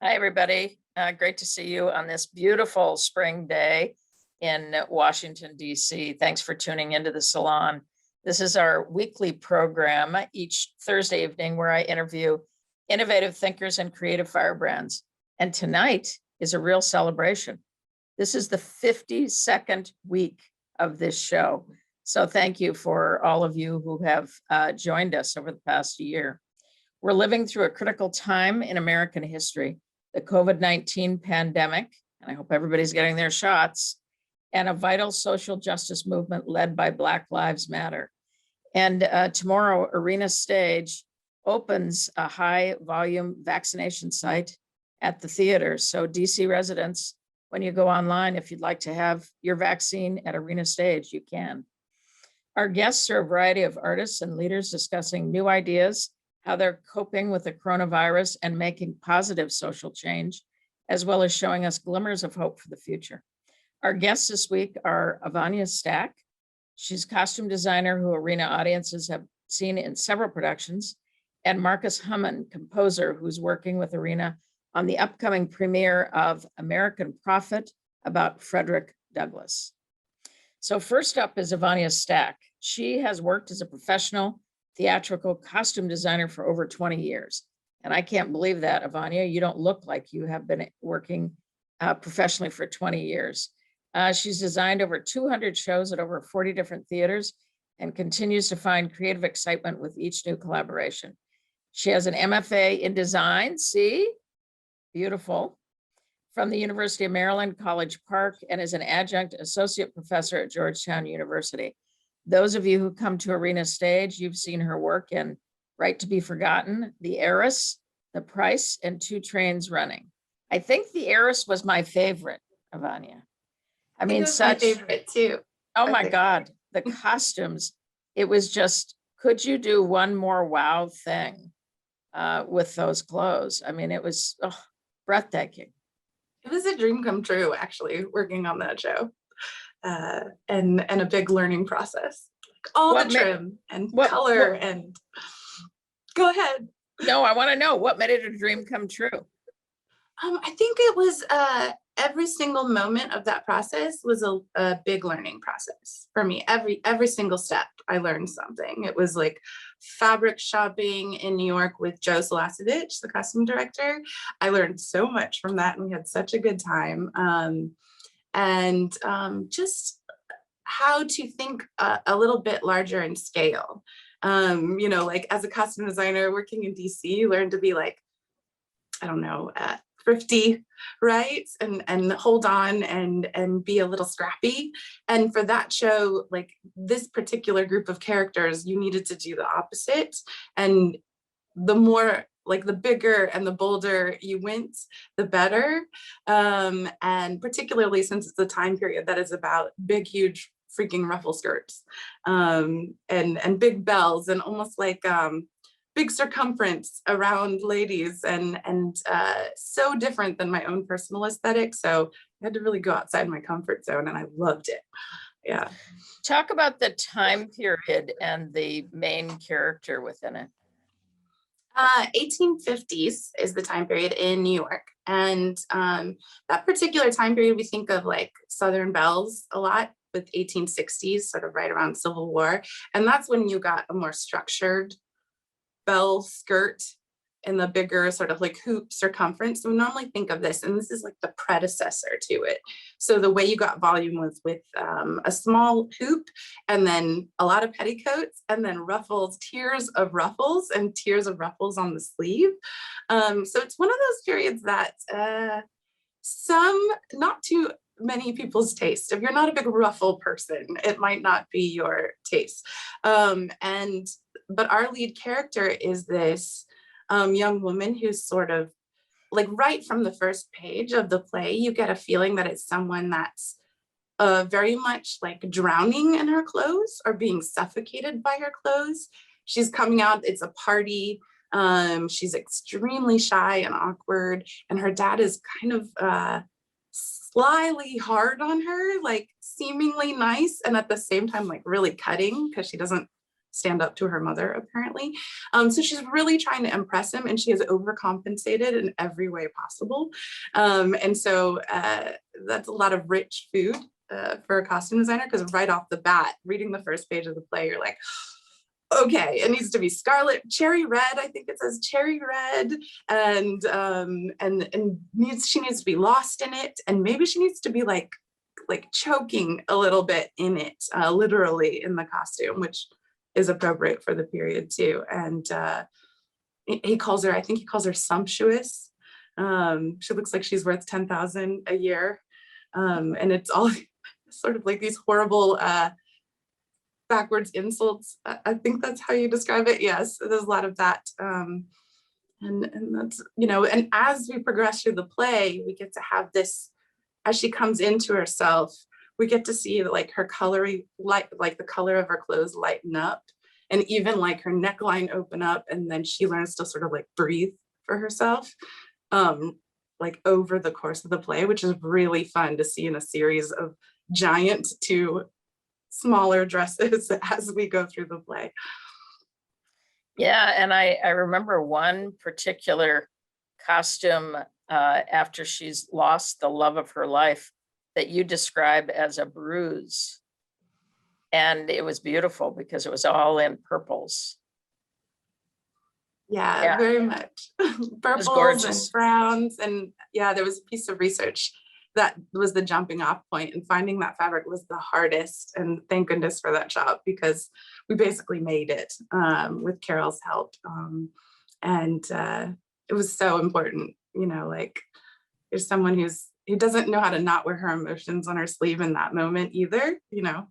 Hi, everybody. Great to see you on this beautiful spring day in Washington, D.C. Thanks for tuning into the Salon. This is our weekly program each Thursday evening where I interview innovative thinkers and creative firebrands. And tonight is a real celebration. This is the 52nd week of this show. So thank you for all of you who have joined us over the past year. We're living through a critical time in American history, the COVID-19 pandemic, and I hope everybody's getting their shots, and a vital social justice movement led by Black Lives Matter. And tomorrow, Arena Stage opens a high volume vaccination site at the theater. So DC residents, when you go online, if you'd like to have your vaccine at Arena Stage, you can. Our guests are a variety of artists and leaders discussing new ideas, how they're coping with the coronavirus and making positive social change, as well as showing us glimmers of hope for the future. Our guests this week are Evania Stack. She's a costume designer who Arena audiences have seen in several productions, and Marcus Hummon, composer who's working with Arena on the upcoming premiere of American Prophet about Frederick Douglass. So first up is Evania Stack. She has worked as a professional theatrical costume designer for over 20 years. And I can't believe that, Ivania. You don't look like you have been working professionally for 20 years. She's designed over 200 shows at over 40 different theaters and continues to find creative excitement with each new collaboration. She has an MFA in design, see? Beautiful. From the University of Maryland, College Park, and is an adjunct associate professor at Georgetown University. Those of you who come to Arena Stage, you've seen her work in Right to Be Forgotten, The Heiress, The Price, and Two Trains Running. I think The Heiress was my favorite, Evania. I mean, my favorite too. Oh my God, the costumes. It was just, could you do one more wow thing with those clothes? I mean, it was breathtaking. It was a dream come true, actually, working on that show. And a big learning process. Like all the trim and color and go ahead. No, I want to know what made it a dream come true. I think it was every single moment of that process was a big learning process for me. Every single step, I learned something. It was like fabric shopping in New York with Joe Salasevich, the costume director. I learned so much from that, and we had such a good time. And just how to think a little bit larger in scale. Like as a costume designer working in DC, you learn to be like, I don't know, thrifty, right? And hold on and be a little scrappy. And for that show, like this particular group of characters, you needed to do the opposite. And the more like the bigger and the bolder you went, the better. And particularly since it's a time period that is about big, huge freaking ruffle skirts and big bells and almost like big circumference around ladies and so different than my own personal aesthetic. So I had to really go outside my comfort zone and I loved it. Yeah. Talk about the time period and the main character within it. 1850s is the time period in New York. And that particular time period, we think of like Southern belles a lot with 1860s, sort of right around Civil War. And that's when you got a more structured bell skirt in the bigger sort of like hoop circumference. So we normally think of this, and this is like the predecessor to it. So the way you got volume was with a small hoop and then a lot of petticoats and then ruffles, tiers of ruffles and tiers of ruffles on the sleeve. So it's one of those periods that not too many people's taste. If you're not a big ruffle person, it might not be your taste. But our lead character is this young woman who's sort of like right from the first page of the play, you get a feeling that it's someone that's very much like drowning in her clothes or being suffocated by her clothes. She's coming out, it's a party. She's extremely shy and awkward, and her dad is kind of slyly hard on her, like seemingly nice and at the same time like really cutting because she doesn't stand up to her mother, apparently. So she's really trying to impress him, and she has overcompensated in every way possible. And so that's a lot of rich food for a costume designer, because right off the bat, reading the first page of the play, you're like, okay, it needs to be scarlet, cherry red. I think it says cherry red, and she needs to be lost in it, and maybe she needs to be like choking a little bit in it, literally in the costume, which is appropriate for the period too. And he calls her, I think he calls her sumptuous. She looks like she's worth 10,000 a year, and it's all sort of like these horrible backwards insults. I think that's how you describe it. Yes, there's a lot of that. And that's, you know, and as we progress through the play, we get to have this, as she comes into herself, we get to see like her coloring, like the color of her clothes lighten up, and even like her neckline open up, and then she learns to sort of like breathe for herself, like over the course of the play, which is really fun to see in a series of giant to smaller dresses as we go through the play. Yeah, and I remember one particular costume after she's lost the love of her life that you describe as a bruise. And it was beautiful because it was all in purples. Yeah, very much. Purples and browns. And yeah, there was a piece of research that was the jumping off point, and finding that fabric was the hardest. And thank goodness for that shop, because we basically made it with Carol's help. And it was so important, you know, like there's someone who doesn't know how to not wear her emotions on her sleeve in that moment either. You know,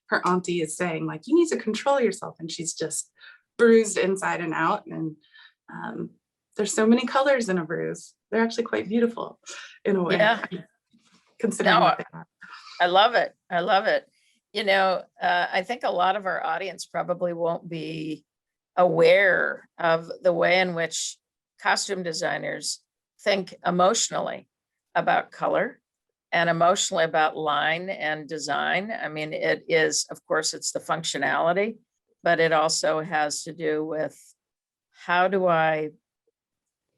her auntie is saying like, you need to control yourself, and she's just bruised inside and out. And there's so many colors in a bruise. They're actually quite beautiful in a way. Yeah. Considering what they are. I love it. I love it. You know, I think a lot of our audience probably won't be aware of the way in which costume designers think emotionally about color and emotionally about line and design. I mean, it is, of course, it's the functionality, but it also has to do with how do I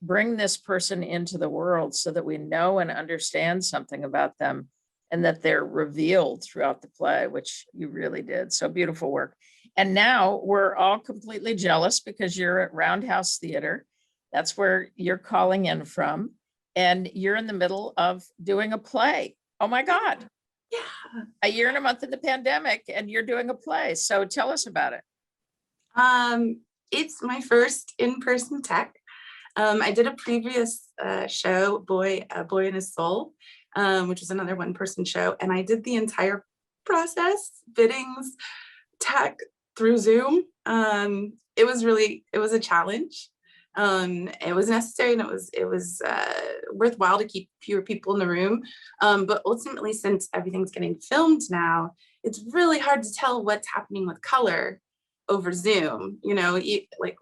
bring this person into the world so that we know and understand something about them, and that they're revealed throughout the play, which you really did. So beautiful work. And now we're all completely jealous because you're at Roundhouse Theater. That's where you're calling in from. And you're in the middle of doing a play. Oh my God. Yeah. A year and a month in the pandemic, and you're doing a play. So tell us about it. It's my first in-person tech. I did a previous show, A Boy and His Soul, which was another one-person show, and I did the entire process, fittings, tech, through Zoom. It was a challenge. It was necessary, and it was worthwhile to keep fewer people in the room. But ultimately, since everything's getting filmed now, it's really hard to tell what's happening with color over Zoom. You know, like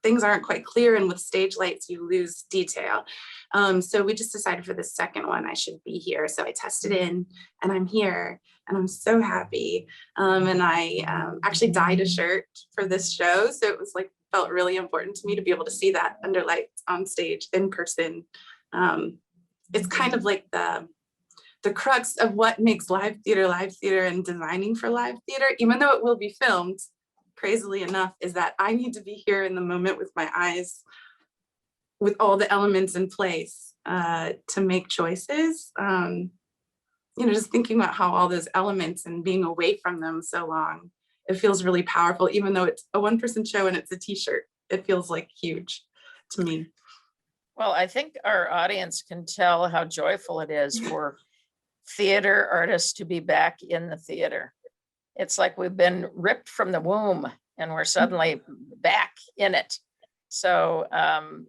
things aren't quite clear, and with stage lights, you lose detail. So we just decided for the second one, I should be here. So I tested in, and I'm here, and I'm so happy. And I actually dyed a shirt for this show. So it was like, felt really important to me to be able to see that under lights on stage in person. It's kind of like the crux of what makes live theater, and designing for live theater, even though it will be filmed, crazily enough, is that I need to be here in the moment with my eyes, with all the elements in place to make choices. You know, just thinking about how all those elements and being away from them so long, it feels really powerful, even though it's a one-person show and it's a t-shirt. It feels like huge to me. Well, I think our audience can tell how joyful it is for theater artists to be back in the theater. It's like we've been ripped from the womb and we're suddenly back in it. So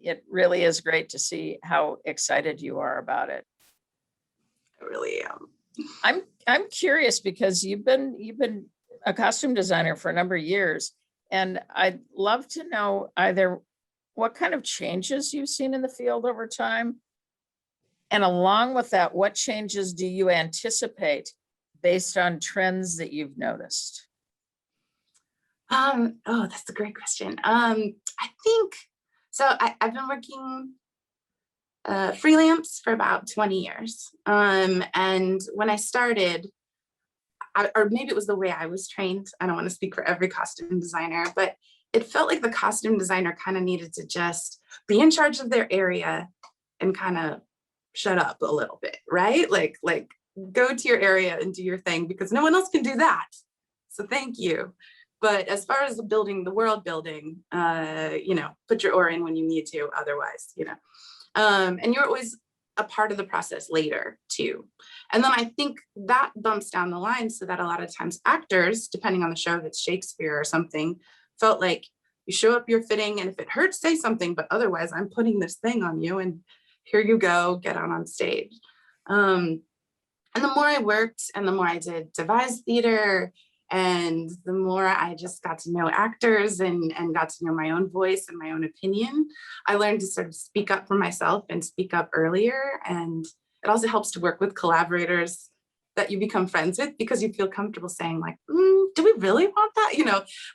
it really is great to see how excited you are about it. I really am. I'm curious because you've been a costume designer for a number of years, and I'd love to know either what kind of changes you've seen in the field over time, and along with that, what changes do you anticipate based on trends that you've noticed? Oh, that's a great question. I think so. I've been working freelance for about 20 years. And when I started, or maybe it was the way I was trained. I don't want to speak for every costume designer, but it felt like the costume designer kind of needed to just be in charge of their area and kind of shut up a little bit, right? Like go to your area and do your thing because no one else can do that. So thank you. But as far as the world building, put your oar in when you need to, otherwise, and you're always a part of the process later too. And then I think that bumps down the line so that a lot of times actors, depending on the show, if it's Shakespeare or something, felt like you show up, you're fitting, and if it hurts, say something, but otherwise I'm putting this thing on you and here you go, get out on stage. And the more I worked and the more I did devised theater, and the more I just got to know actors and got to know my own voice and my own opinion, I learned to sort of speak up for myself and speak up earlier. And it also helps to work with collaborators that you become friends with because you feel comfortable saying like, do we really want that?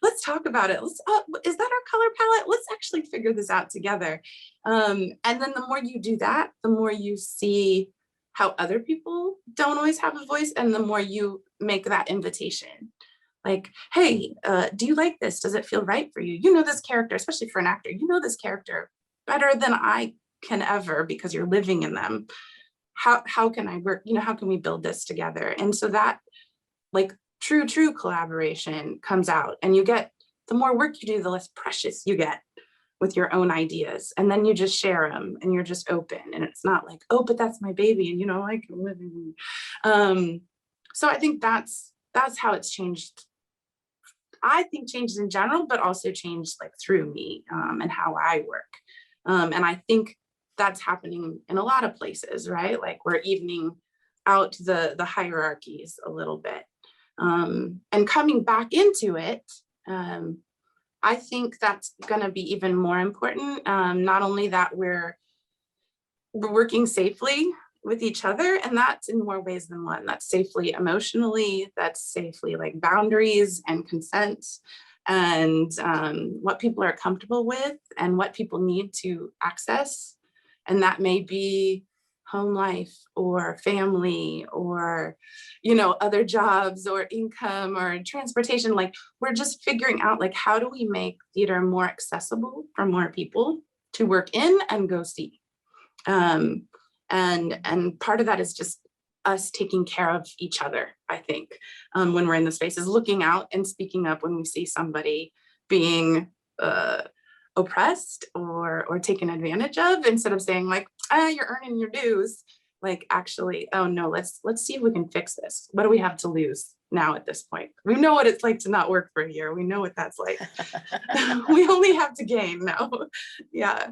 Let's talk about it. Is that our color palette? Let's actually figure this out together. And then the more you do that, the more you see how other people don't always have a voice, and the more you make that invitation. Like, hey, do you like this? Does it feel right for you? You know this character, especially for an actor, you know this character better than I can ever because you're living in them. How can I work? How can we build this together? And so that like true collaboration comes out, and the more work you do, the less precious you get with your own ideas. And then you just share them and you're just open. And it's not like, oh, but that's my baby. And I can live in. So I think that's how it's changed. I think changed in general, but also changed like through me and how I work. And I think that's happening in a lot of places, right? Like we're evening out the hierarchies a little bit. And coming back into it, I think that's going to be even more important. Not only that we're working safely with each other, and that's in more ways than one. That's safely emotionally, that's safely like boundaries and consent, and what people are comfortable with and what people need to access. And that may be home life or family or other jobs or income or transportation. Like we're just figuring out like how do we make theater more accessible for more people to work in and go see. And part of that is just us taking care of each other, I think, when we're in the spaces, looking out and speaking up when we see somebody being oppressed or taken advantage of, instead of saying like, you're earning your dues. Like actually, oh no, let's see if we can fix this. What do we have to lose now at this point? We know what it's like to not work for a year. We know what that's like. We only have to gain now. Yeah.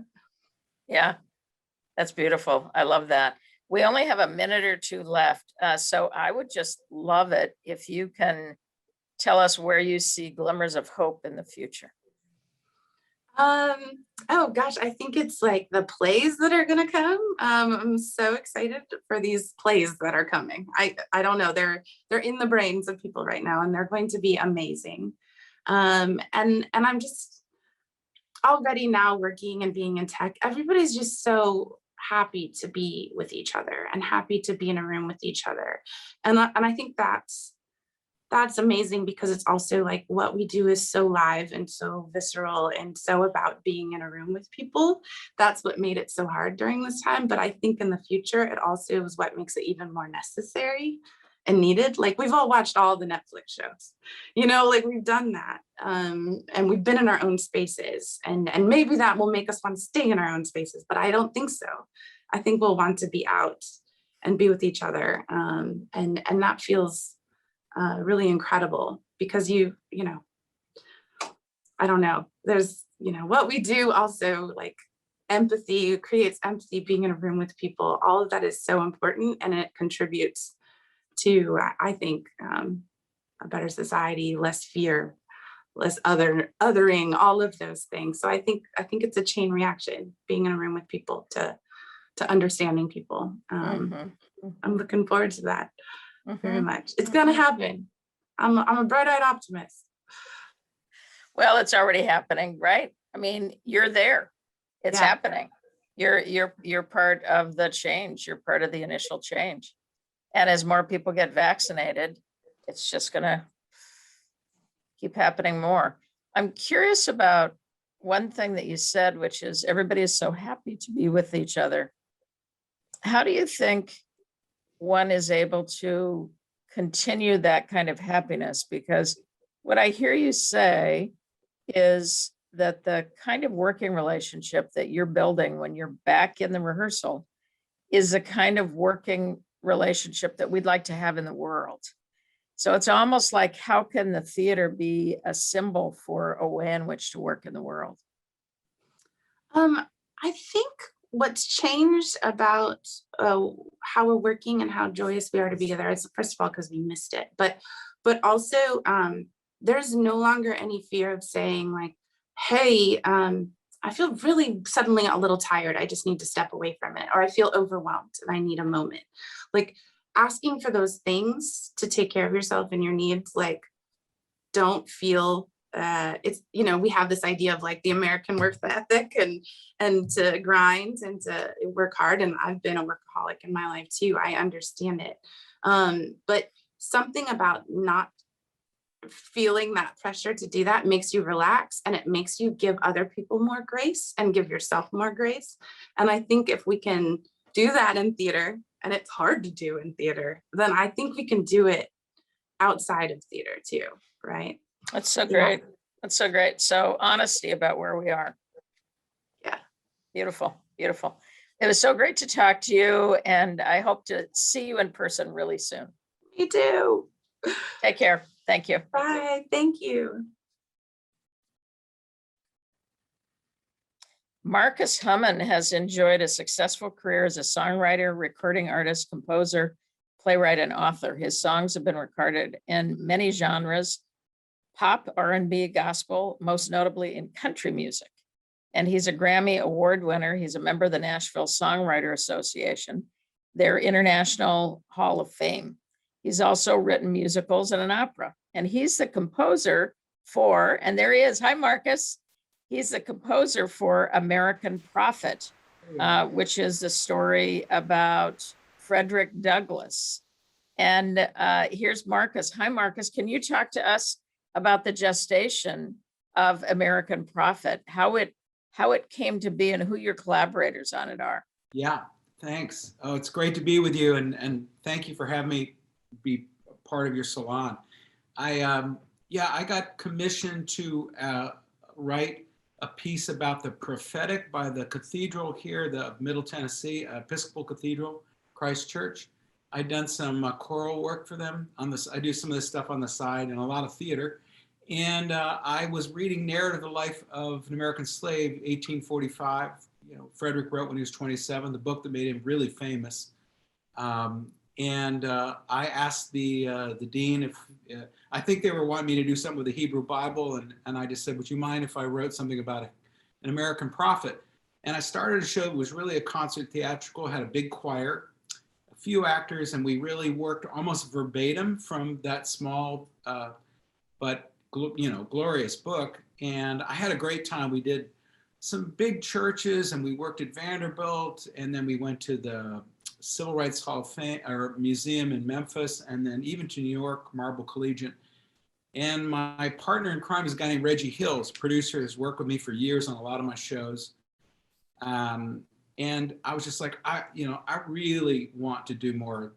Yeah, that's beautiful. I love that. We only have a minute or two left. So I would just love it if you can tell us where you see glimmers of hope in the future. Oh gosh, I think it's like the plays that are gonna come. I'm so excited for these plays that are coming. I don't know, they're in the brains of people right now, and they're going to be amazing. And I'm just already now working and being in tech. Everybody's just so happy to be with each other and happy to be in a room with each other. And I think that's amazing because it's also like what we do is so live and so visceral and so about being in a room with people. That's what made it so hard during this time. But I think in the future, it also is what makes it even more necessary and needed. Like we've all watched all the Netflix shows, like we've done that. And we've been in our own spaces, and maybe that will make us want to stay in our own spaces, but I don't think so. I think we'll want to be out and be with each other. And that feels really incredible because I don't know, there's, what we do also, like empathy creates empathy, being in a room with people, all of that is so important, and it contributes to, I think, a better society, less fear, less othering, all of those things. So I think it's a chain reaction, being in a room with people to understanding people. I'm looking forward to that very much. It's gonna happen. I'm a bright-eyed optimist. Well, it's already happening, right? I mean, you're there. It's Yeah. happening. You're part of the change. You're part of the initial change. And as more people get vaccinated, it's just gonna keep happening more. I'm curious about one thing that you said, which is everybody is so happy to be with each other. How do you think one is able to continue that kind of happiness? Because what I hear you say is that the kind of working relationship that you're building when you're back in the rehearsal is the kind of working relationship that we'd like to have in the world. So it's almost like, how can the theater be a symbol for a way in which to work in the world? I think what's changed about how we're working and how joyous we are to be together is, first of all, because we missed it, but also there's no longer any fear of saying like, hey, I feel really suddenly a little tired. I just need to step away from it. Or I feel overwhelmed and I need a moment. Like asking for those things to take care of yourself and your needs, like don't feel it's, you know, we have this idea of like the American work ethic and to grind and to work hard. And I've been a workaholic in my life too. I understand it. But something about not feeling that pressure to do that makes you relax, and it makes you give other people more grace and give yourself more grace. And I think if we can do that in theater, and it's hard to do in theater, then I think we can do it outside of theater too, right? That's so Yeah. great. That's so great. So honesty about where we are. Yeah. Beautiful, beautiful. It was so great to talk to you, and I hope to see you in person really soon. Me too. Take care. Thank you. Bye. Thank you. Marcus Hummon has enjoyed a successful career as a songwriter, recording artist, composer, playwright, and author. His songs have been recorded in many genres: pop, R&B, gospel, most notably in country music. And he's a Grammy Award winner. He's a member of the Nashville Songwriter Association, their International Hall of Fame. He's also written musicals and an opera. And he's the composer for, and there he is. Hi, Marcus. He's the composer for American Prophet, which is the story about Frederick Douglass. And here's Marcus. Hi, Marcus. Can you talk to us about the gestation of American Prophet, how it came to be, and who your collaborators on it are? Yeah, thanks. Oh, it's great to be with you, and thank you for having me be part of your salon. I got commissioned to write a piece about the prophetic by the cathedral here, the Middle Tennessee Episcopal Cathedral, Christ Church. I'd done some choral work for them on this. I do some of this stuff on the side and a lot of theater. And I was reading narrative of the life of an American slave, 1845. You know, Frederick wrote when he was 27, the book that made him really famous. I asked the dean if, I think they were wanting me to do something with the Hebrew Bible, and I just said, would you mind if I wrote something about an American prophet? And I started a show that was really a concert theatrical, had a big choir, a few actors, and we really worked almost verbatim from that small, but glorious book. And I had a great time. We did some big churches, and we worked at Vanderbilt, and then we went to the Civil Rights Hall of Fame or Museum in Memphis, and then even to New York, Marble Collegiate. And my partner in crime is a guy named Reggie Hills, producer, has worked with me for years on a lot of my shows. And I was just like, I really want to do more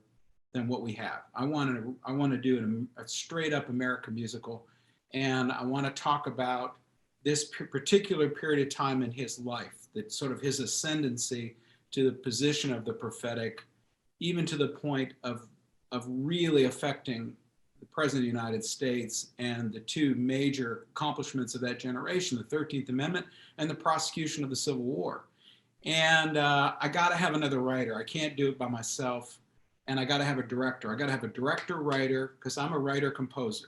than what we have. I want to do a straight up American musical. And I want to talk about this particular period of time in his life, that sort of his ascendancy to the position of the prophetic, even to the point of really affecting the President of the United States and the two major accomplishments of that generation, the 13th Amendment and the prosecution of the Civil War. And I got to have another writer. I can't do it by myself. And I got to have a director. I got to have a director-writer, because I'm a writer-composer.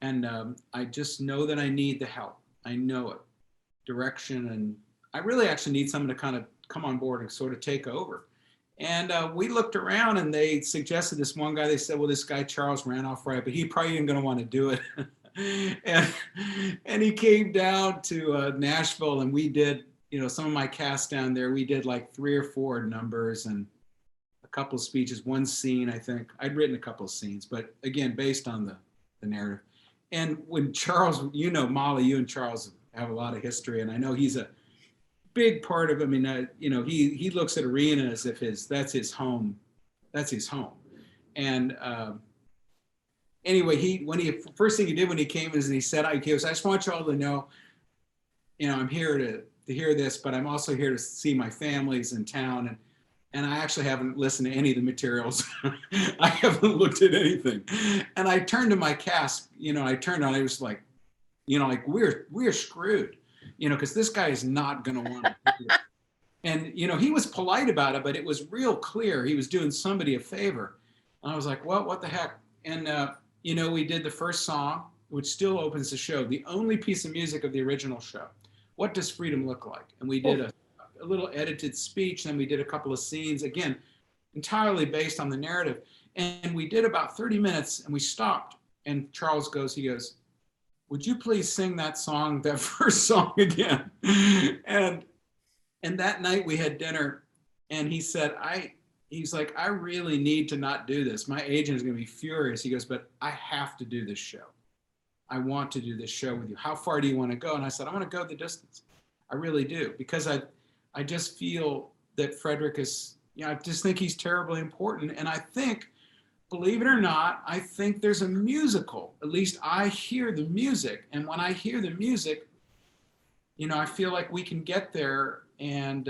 And I just know that I need the help. I know it. Direction, and I really actually need someone to kind of come on board and sort of take over. And we looked around, and they suggested this one guy. They said, well, this guy Charles Randolph, right, but he probably isn't going to want to do it. and he came down to Nashville, and we did, some of my cast down there, we did like 3 or 4 numbers and a couple of speeches, one scene, I think. I'd written a couple of scenes, but again, based on the narrative. And when Charles, Molly, you and Charles have a lot of history, and I know he's a big part of, he looks at Arena as if that's his home. That's his home. And anyway, first thing he did when he came is he said, I just want you all to know, I'm here to hear this, but I'm also here to see my families in town. And I actually haven't listened to any of the materials. I haven't looked at anything. And I turned to my cast, I was like, we're screwed, because this guy is not going to want to do it. And, he was polite about it, but it was real clear he was doing somebody a favor. And I was like, well, what the heck? And, we did the first song, which still opens the show, the only piece of music of the original show. What does freedom look like? And we did a little edited speech, then we did a couple of scenes, again, entirely based on the narrative. And we did about 30 minutes and we stopped. And Charles he goes, would you please sing that song, that first song again? And that night we had dinner, and he said, he's like, I really need to not do this. My agent is going to be furious. He goes, but I have to do this show. I want to do this show with you. How far do you want to go? And I said, I want to go the distance. I really do, because I just feel that Frederick is, I just think he's terribly important. And I think, believe it or not, I think there's a musical. At least I hear the music. And when I hear the music, I feel like we can get there. And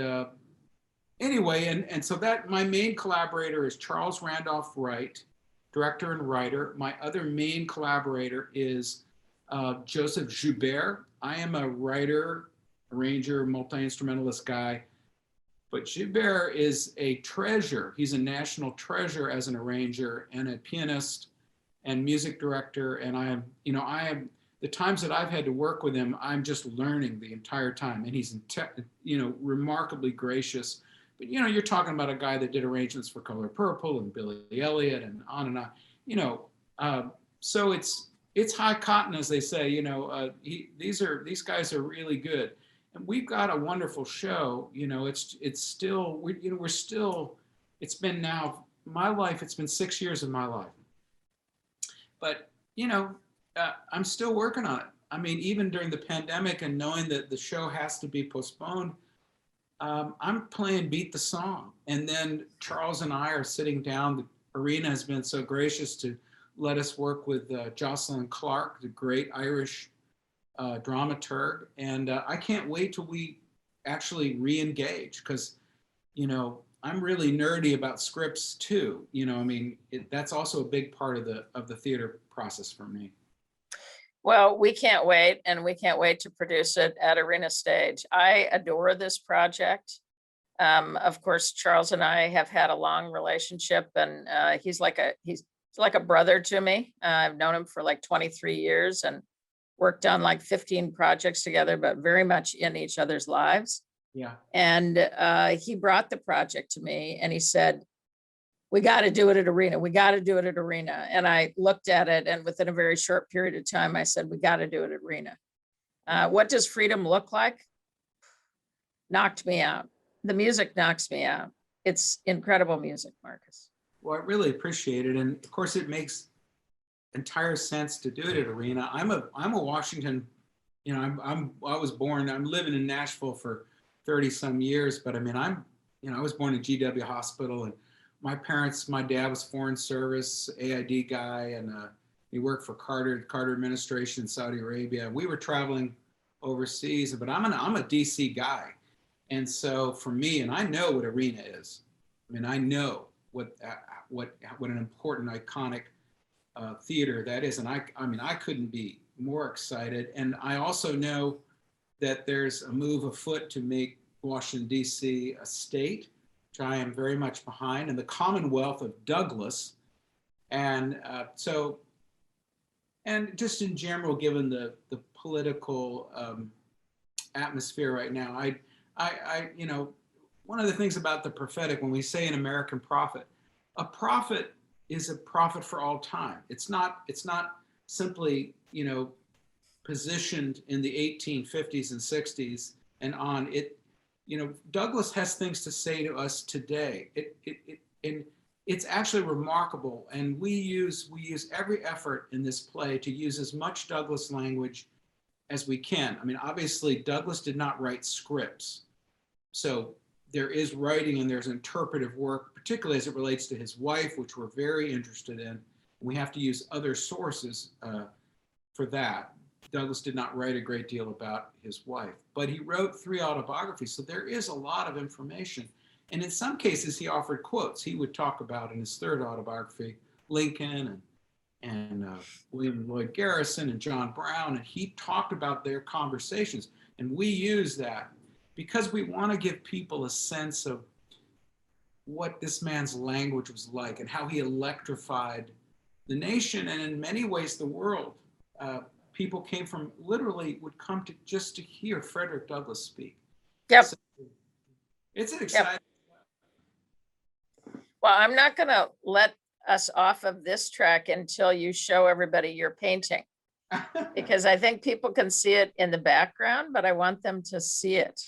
anyway, and so that my main collaborator is Charles Randolph Wright, director and writer. My other main collaborator is Joseph Joubert. I am a writer, arranger, multi-instrumentalist guy, but Joubert is a treasure. He's a national treasure as an arranger and a pianist and music director. And I am the times that I've had to work with him, I'm just learning the entire time. And he's, remarkably gracious. But, you're talking about a guy that did arrangements for Color Purple and Billy Elliot and on and on, so it's high cotton, as they say, these guys are really good. And we've got a wonderful show, it's still, it's been now, my life, it's been 6 years of my life. But, I'm still working on it. I mean, even during the pandemic and knowing that the show has to be postponed, I'm playing Beat the Song. And then Charles and I are sitting down. The Arena has been so gracious to let us work with Jocelyn Clark, the great Irish dramaturg. And I can't wait till we actually re-engage, because, I'm really nerdy about scripts too. That's also a big part of the theater process for me. Well, we can't wait, and we can't wait to produce it at Arena Stage. I adore this project. Of course, Charles and I have had a long relationship, and he's like a brother to me. I've known him for like 23 years and worked on like 15 projects together, but very much in each other's lives. Yeah. And he brought the project to me and he said, we got to do it at Arena. We got to do it at Arena. And I looked at it, and within a very short period of time, I said, we got to do it at Arena. What does freedom look like? Knocked me out. The music knocks me out. It's incredible music, Marcus. Well, I really appreciate it. And of course, it makes entire sense to do it at Arena. I'm a Washington, I was born, I'm living in Nashville for 30 some years, but I mean, I was born in GW Hospital, and my dad was Foreign Service, AID guy, and he worked for Carter administration in Saudi Arabia. We were traveling overseas, but I'm a DC guy. And so for me, and I know what Arena is. I mean, I know what an important, iconic theater that is. And I couldn't be more excited. And I also know that there's a move afoot to make Washington, D.C. a state, which I am very much behind, and the Commonwealth of Douglas. And and just in general, given the political atmosphere right now, one of the things about the prophetic, when we say an American prophet, a prophet is a prophet for all time. It's not simply positioned in the 1850s and 60s and on. Douglas has things to say to us today. And it's actually remarkable. And we use every effort in this play to use as much Douglas language as we can. I mean, obviously, Douglas did not write scripts. So there is writing and there's interpretive work, particularly as it relates to his wife, which we're very interested in. We have to use other sources for that. Douglas did not write a great deal about his wife, but he wrote 3 autobiographies. So there is a lot of information. And in some cases, he offered quotes. He would talk about in his 3rd autobiography, Lincoln and William Lloyd Garrison and John Brown. And he talked about their conversations. And we use that because we want to give people a sense of what this man's language was like and how he electrified the nation and in many ways the world. People came from would come to just to hear Frederick Douglass speak. Yep. So it's an exciting. Yep. Well, I'm not going to let us off of this track until you show everybody your painting, because I think people can see it in the background, but I want them to see it.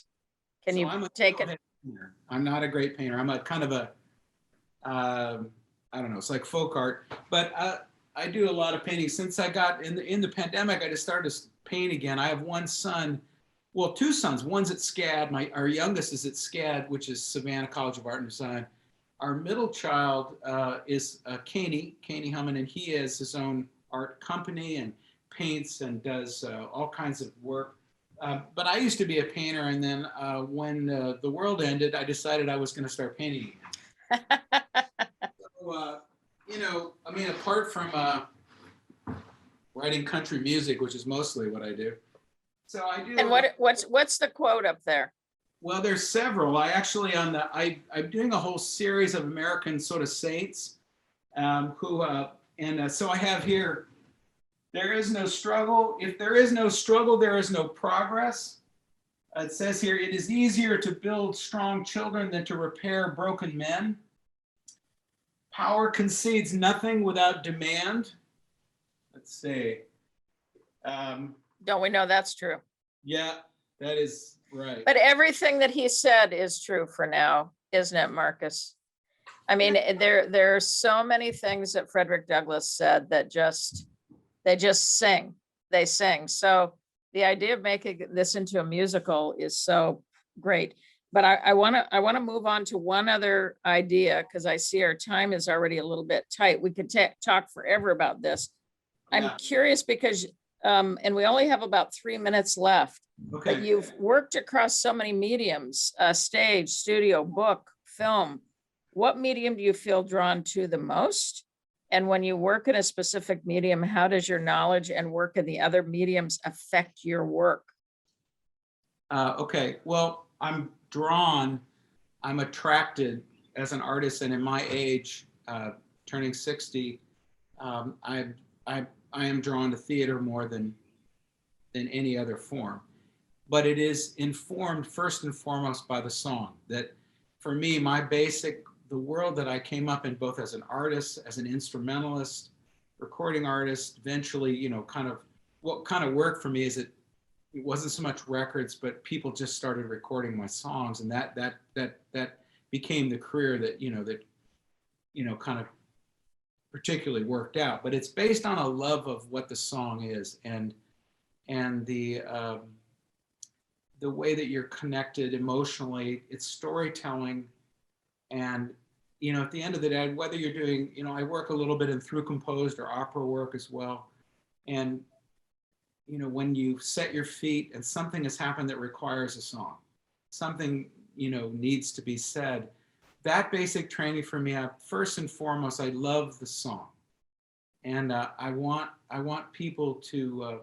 Can you take it? Painter. I'm not a great painter. I'm a kind of I don't know. It's like folk art, but I do a lot of painting. Since I got in the pandemic, I just started to paint again. I have one son, well, 2 sons. One's at SCAD. Our youngest is at SCAD, which is Savannah College of Art and Design. Our middle child is Hummon, and he has his own art company and paints and does all kinds of work. But I used to be a painter, and then when the world ended, I decided I was going to start painting again. So, I mean, apart from writing country music, which is mostly what I do. So I do. And what's the quote up there? Well, there's several. I actually I'm doing a whole series of American sort of saints so I have here, there is no struggle. If there is no struggle, there is no progress. It says here, it is easier to build strong children than to repair broken men. Power concedes nothing without demand. Let's see. Don't we know that's true? Yeah, that is right. But everything that he said is true for now, isn't it, Marcus? I mean, there are so many things that Frederick Douglass said that they just sing. They sing. So the idea of making this into a musical is so great. But I want to move on to one other idea, because I see our time is already a little bit tight. We could talk forever about this. I'm curious because, and we only have about 3 minutes left. Okay. But you've worked across so many mediums, stage, studio, book, film. What medium do you feel drawn to the most? And when you work in a specific medium, how does your knowledge and work in the other mediums affect your work? Okay, well, I'm attracted as an artist, and in my age, turning 60, I am drawn to theater more than any other form. But it is informed first and foremost by the song. That for me, the world that I came up in, both as an artist, as an instrumentalist, recording artist, eventually, what kind of worked for me is it wasn't so much records, but people just started recording my songs, and that became the career that kind of particularly worked out. But it's based on a love of what the song is, and the way that you're connected emotionally. It's storytelling, and at the end of the day, whether you're doing, I work a little bit in through composed or opera work as well, and when you set your feet and something has happened that requires a song, something, needs to be said, that basic training for me, first and foremost, I love the song. And I want people to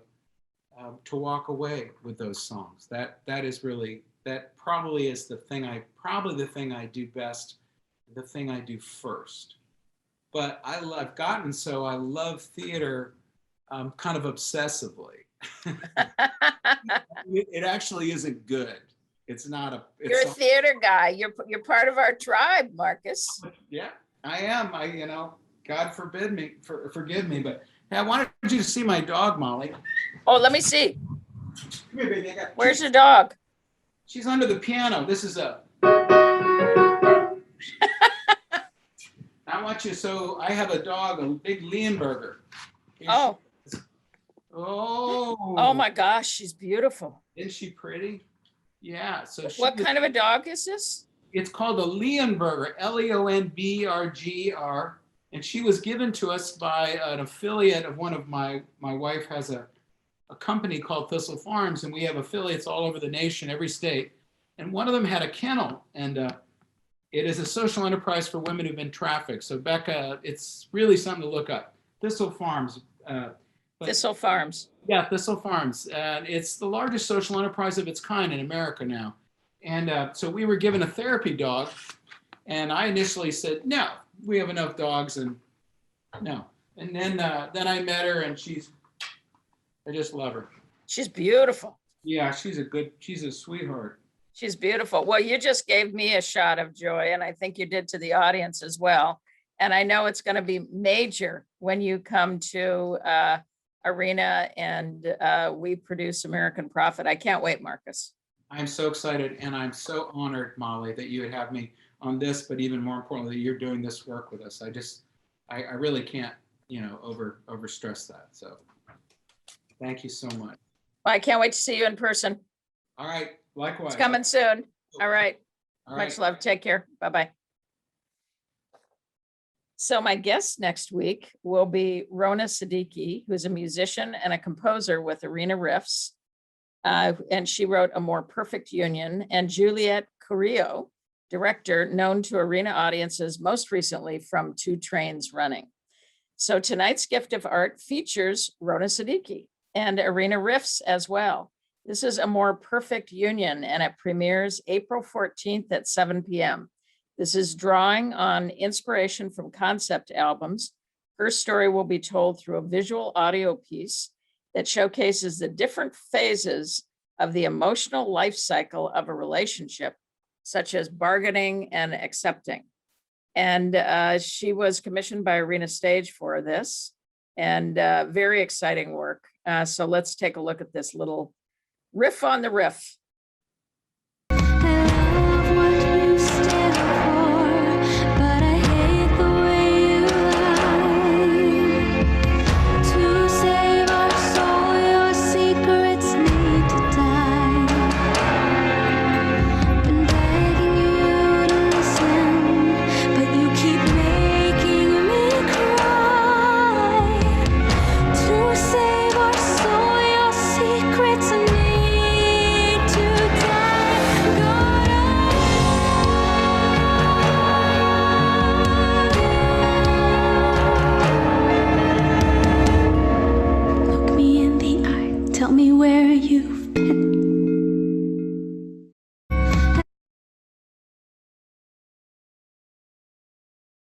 walk away with those songs. That probably is the thing I do best, the thing I do first. But I love theater kind of obsessively. It actually isn't good. You're a theater guy. You're part of our tribe, Marcus. Yeah, I am. God forgive me, but Hey, I wanted you to see my dog, Molly. Oh, let me see. Come here, baby. Where's your dog? She's under the piano. This is a. I want you. So I have a dog, a big Leonberger. Here she Oh, is. Oh. oh my gosh, she's beautiful. Isn't she pretty? Yeah. So she What was- kind of a dog is this? It's called a Leonberger, Leonbergr, and she was given to us by an affiliate of one of my wife has a company called Thistle Farms, and we have affiliates all over the nation, every state. And one of them had a kennel, and it is a social enterprise for women who've been trafficked. So Becca, it's really something to look up. Thistle Farms. Thistle Farms. Yeah, Thistle Farms. It's the largest social enterprise of its kind in America now. And so we were given a therapy dog, and I initially said, no, we have enough dogs, and no. And then I met her, and I just love her. She's beautiful. Yeah, she's a sweetheart. She's beautiful. Well, you just gave me a shot of joy, and I think you did to the audience as well. And I know it's going to be major when you come to Arena and we produce American Prophet. I can't wait, Marcus. I'm so excited, and I'm so honored, Molly, that you would have me on this, but even more importantly, you're doing this work with us. I really can't, over stress that. So thank you so much. Well, I can't wait to see you in person. All right. Likewise. It's coming soon. All right. All right. Much love. Take care. Bye-bye. So my guest next week will be Rona Siddiki, who's a musician and a composer with Arena Riffs. And she wrote A More Perfect Union, and Juliette Carrillo, director known to arena audiences most recently from Two Trains Running. So tonight's gift of art features Rona Siddiki and Arena Riffs as well. This is A More Perfect Union, and it premieres April 14th at 7 p.m. This is drawing on inspiration from concept albums. Her story will be told through a visual audio piece that showcases the different phases of the emotional life cycle of a relationship, such as bargaining and accepting. And she was commissioned by Arena Stage for this, and very exciting work. So let's take a look at this little riff on the riff.